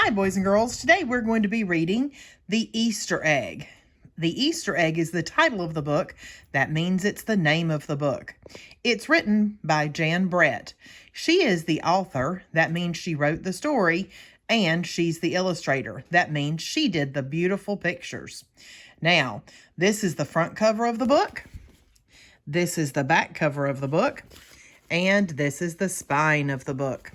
Hi, boys and girls. Today we're going to be reading The Easter Egg. The Easter Egg is the title of the book. That means it's the name of the book. It's written by Jan Brett. She is the author. That means she wrote the story. And she's the illustrator. That means she did the beautiful pictures. Now, this is the front cover of the book. This is the back cover of the book. And this is the spine of the book.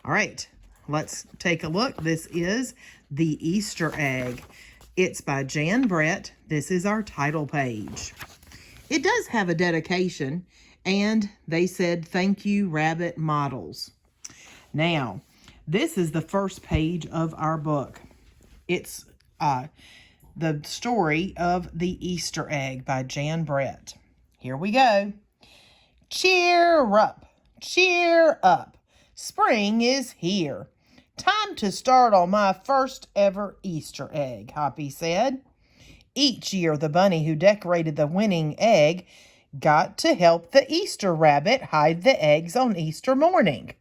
All right. Let's take a look. This is The Easter Egg. It's by Jan Brett. This is our title page. It does have a dedication, and they said, "Thank you, Rabbit Models." Now, this is the first page of our book. It's the story of The Easter Egg by Jan Brett. Here we go. Cheer up, cheer up. Spring is here. Time to start on my first ever Easter egg, Hoppy said. Each year, the bunny who decorated the winning egg got to help the Easter rabbit hide the eggs on Easter morning.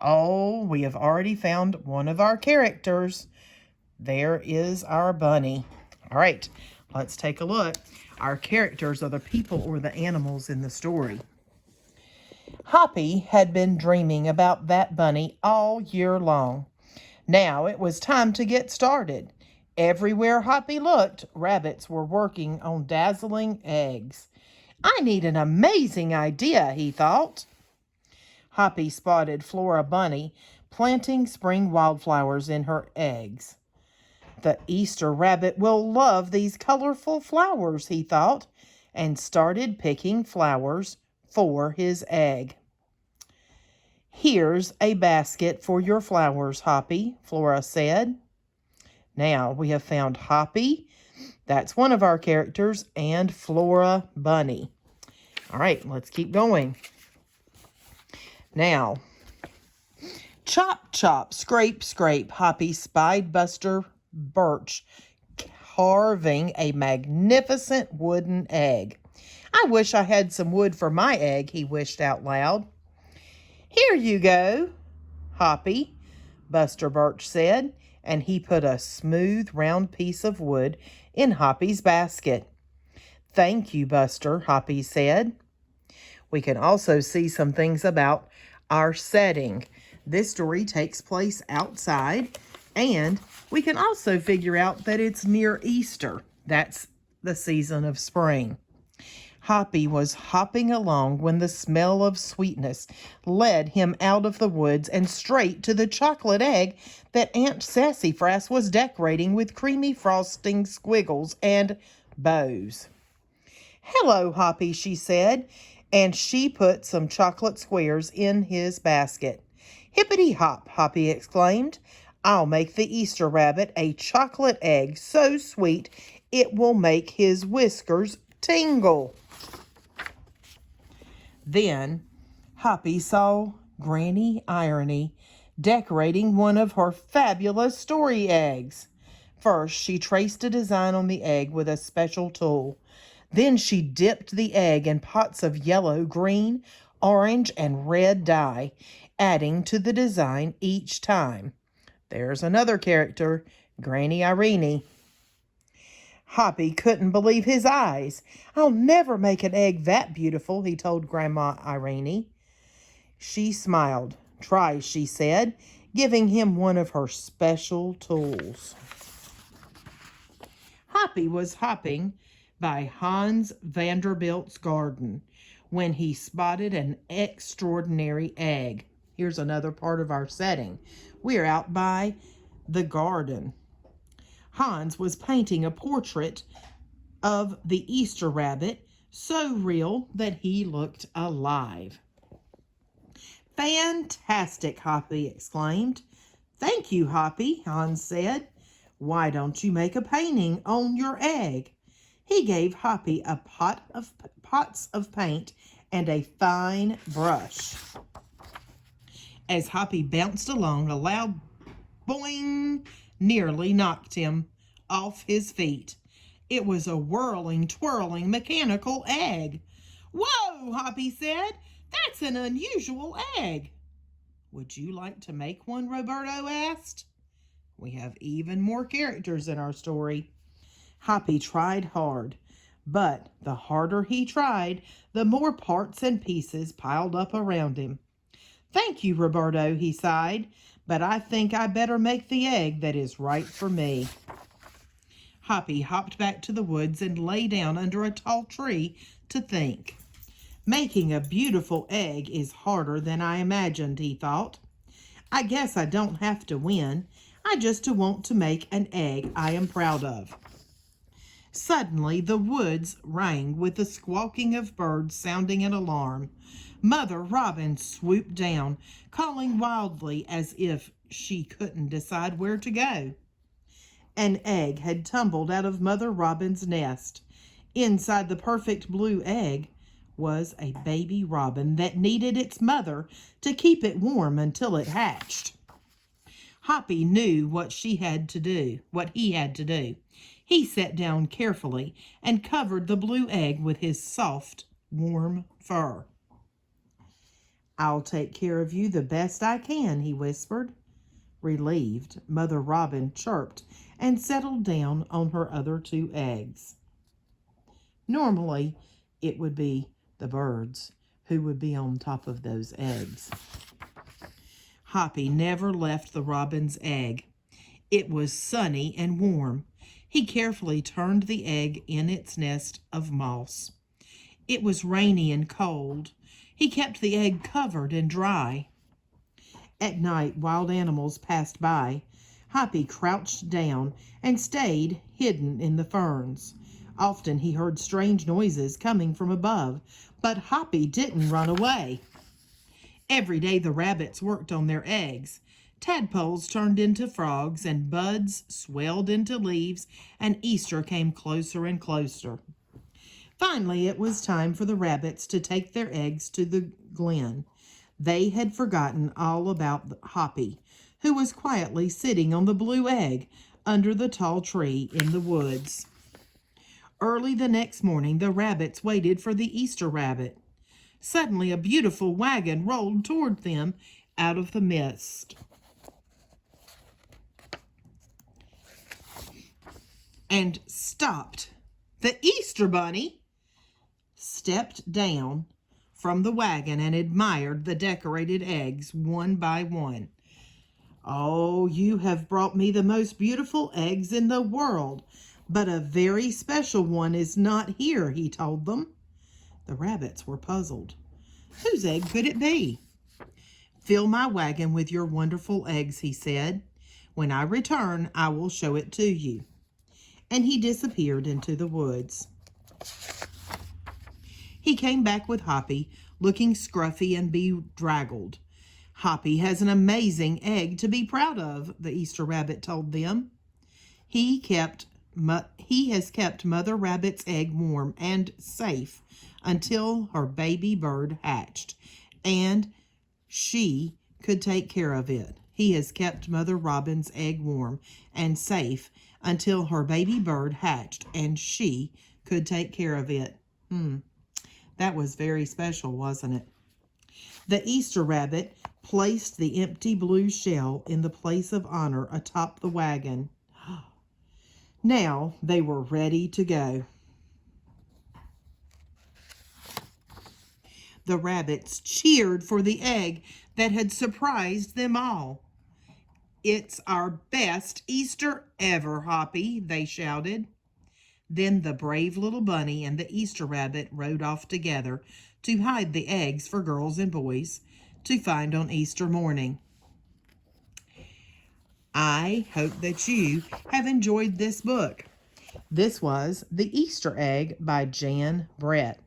Oh, we have already found one of our characters. There is our bunny. All right, let's take a look. Our characters are the people or the animals in the story. Hoppy had been dreaming about that bunny all year long. Now it was time to get started. Everywhere Hoppy looked, rabbits were working on dazzling eggs. I need an amazing idea, he thought. Hoppy spotted Flora Bunny planting spring wildflowers in her eggs. The Easter rabbit will love these colorful flowers, he thought, and started picking flowers for his egg. Here's a basket for your flowers, Hoppy, Flora said. Now we have found Hoppy, that's one of our characters, and Flora Bunny. All right, let's keep going. Now, chop, chop, scrape, scrape, Hoppy spied Buster Birch carving a magnificent wooden egg. I wish I had some wood for my egg, he wished out loud. Here you go, Hoppy, Buster Birch said, and he put a smooth, round piece of wood in Hoppy's basket. Thank you, Buster, Hoppy said. We can also see some things about our setting. This story takes place outside, and we can also figure out that it's near Easter. That's the season of spring. Hoppy was hopping along when the smell of sweetness led him out of the woods and straight to the chocolate egg that Aunt Sassafras was decorating with creamy frosting squiggles and bows. Hello, Hoppy, she said, and she put some chocolate squares in his basket. Hippity hop, Hoppy exclaimed. I'll make the Easter rabbit a chocolate egg so sweet it will make his whiskers tingle. Then Hoppy saw Granny Irony decorating one of her fabulous story eggs. First, she traced a design on the egg with a special tool. Then she dipped the egg in pots of yellow, green, orange, and red dye, adding to the design each time. There's another character, Granny Irene. Hoppy couldn't believe his eyes. I'll never make an egg that beautiful, he told Grandma Irene. She smiled. Try, she said, giving him one of her special tools. Hoppy was hopping by Hans Vanderbilt's garden when he spotted an extraordinary egg. Here's another part of our setting. We're out by the garden. Hans was painting a portrait of the Easter rabbit, so real that he looked alive. Fantastic, Hoppy exclaimed. Thank you, Hoppy, Hans said. Why don't you make a painting on your egg? He gave Hoppy a pots of paint and a fine brush. As Hoppy bounced along, a loud boing nearly knocked him off his feet. It was a whirling, twirling mechanical egg. Whoa, Hoppy said. That's an unusual egg. Would you like to make one? Roberto asked. We have even more characters in our story. Hoppy tried hard, but the harder he tried, the more parts and pieces piled up around him. "Thank you, Roberto," he sighed, "but I think I better make the egg that is right for me." Hoppy hopped back to the woods and lay down under a tall tree to think. "Making a beautiful egg is harder than I imagined," he thought. "I guess I don't have to win. I just want to make an egg I am proud of." Suddenly the woods rang with the squawking of birds sounding an alarm. Mother Robin swooped down, calling wildly as if she couldn't decide where to go. An egg had tumbled out of Mother Robin's nest. Inside the perfect blue egg was a baby robin that needed its mother to keep it warm until it hatched. Hoppy knew what he had to do. He sat down carefully and covered the blue egg with his soft, warm fur. "I'll take care of you the best I can," he whispered. Relieved, Mother Robin chirped and settled down on her other 2 eggs. Normally, it would be the birds who would be on top of those eggs. Hoppy never left the robin's egg. It was sunny and warm. He carefully turned the egg in its nest of moss. It was rainy and cold. He kept the egg covered and dry. At night, wild animals passed by. Hoppy crouched down and stayed hidden in the ferns. Often he heard strange noises coming from above, but Hoppy didn't run away. Every day the rabbits worked on their eggs. Tadpoles turned into frogs, and buds swelled into leaves, and Easter came closer and closer. Finally, it was time for the rabbits to take their eggs to the glen. They had forgotten all about Hoppy, who was quietly sitting on the blue egg under the tall tree in the woods. Early the next morning, the rabbits waited for the Easter rabbit. Suddenly, a beautiful wagon rolled toward them out of the mist. And stopped. The Easter bunny stepped down from the wagon and admired the decorated eggs one by one. "Oh, you have brought me the most beautiful eggs in the world, but a very special one is not here," he told them. The rabbits were puzzled. Whose egg could it be? "Fill my wagon with your wonderful eggs," he said. "When I return, I will show it to you." And he disappeared into the woods. He came back with Hoppy, looking scruffy and bedraggled. "Hoppy has an amazing egg to be proud of," the Easter rabbit told them. He has kept Mother Rabbit's egg warm and safe until her baby bird hatched, and she could take care of it. He has kept Mother Robin's egg warm and safe until her baby bird hatched, and she could take care of it. That was very special, wasn't it? The Easter rabbit placed the empty blue shell in the place of honor atop the wagon. Now they were ready to go. The rabbits cheered for the egg that had surprised them all. "It's our best Easter ever, Hoppy," they shouted. Then the brave little bunny and the Easter rabbit rode off together to hide the eggs for girls and boys to find on Easter morning. I hope that you have enjoyed this book. This was The Easter Egg by Jan Brett,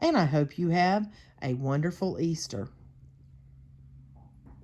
and I hope you have a wonderful Easter.